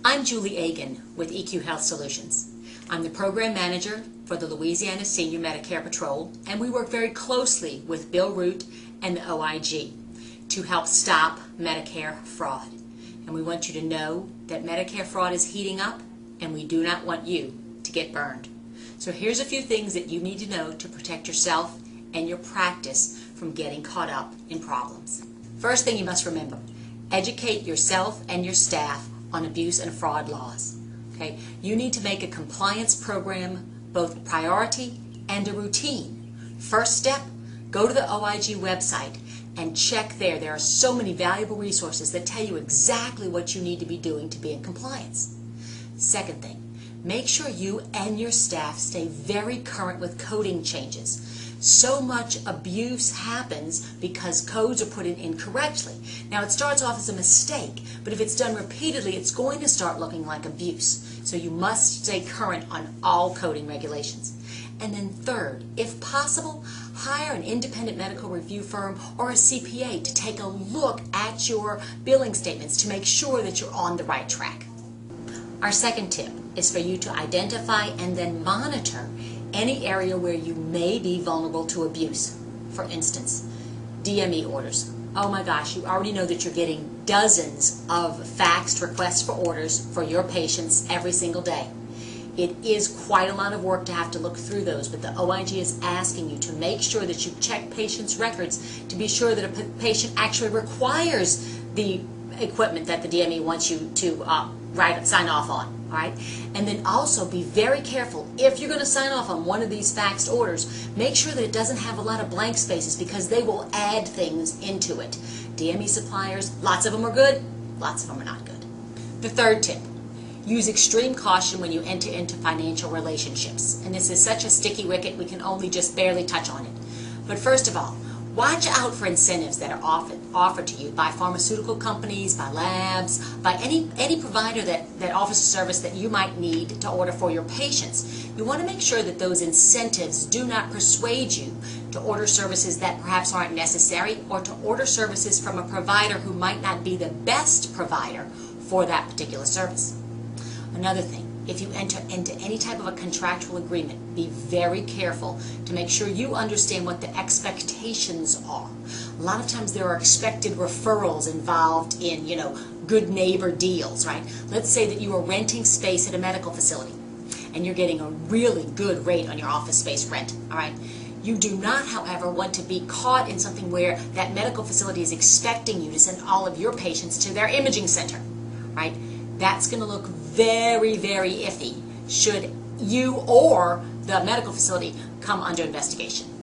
I'm Julie Agan with EQ Health Solutions. I'm the Program Manager for the Louisiana Senior Medicare Patrol, and we work very closely with Bill Root and the OIG to help stop Medicare fraud. And we want you to know that Medicare fraud is heating up, and we do not want you to get burned. So here's a few things that you need to know to protect yourself and your practice from getting caught up in problems. First thing you must remember, educate yourself and your staff on abuse and fraud laws. Okay? You need to make a compliance program both a priority and a routine. First step, go to the OIG website and check there. There are so many valuable resources that tell you exactly what you need to be doing to be in compliance. Second thing, make sure you and your staff stay very current with coding changes. So much abuse happens because codes are put in incorrectly. Now it starts off as a mistake, but if it's done repeatedly, it's going to start looking like abuse. So you must stay current on all coding regulations. And then third, if possible, hire an independent medical review firm or a CPA to take a look at your billing statements to make sure that you're on the right track. Our second tip is for you to identify and then monitor any area where you may be vulnerable to abuse. For instance, DME orders. Oh my gosh, you already know that you're getting dozens of faxed requests for orders for your patients every single day. It is quite a lot of work to have to look through those, but the OIG is asking you to make sure that you check patients' records to be sure that a patient actually requires the equipment that the DME wants you to sign off on. All right? And then also be very careful, if you're going to sign off on one of these faxed orders, make sure that it doesn't have a lot of blank spaces because they will add things into it. DME suppliers, lots of them are good, lots of them are not good. The third tip, use extreme caution when you enter into financial relationships. And this is such a sticky wicket, we can only just barely touch on it. But first of all, watch out for incentives that are offered to you by pharmaceutical companies, by labs, by any provider that offers a service that you might need to order for your patients. You want to make sure that those incentives do not persuade you to order services that perhaps aren't necessary or to order services from a provider who might not be the best provider for that particular service. Another thing, if you enter into any type of a contractual agreement, be very careful to make sure you understand what the expectations are. A lot of times there are expected referrals involved in, good neighbor deals, right? Let's say that you are renting space at a medical facility and you're getting a really good rate on your office space rent, all right? You do not, however, want to be caught in something where that medical facility is expecting you to send all of your patients to their imaging center, right? That's going to look very, very iffy should you or the medical facility come under investigation.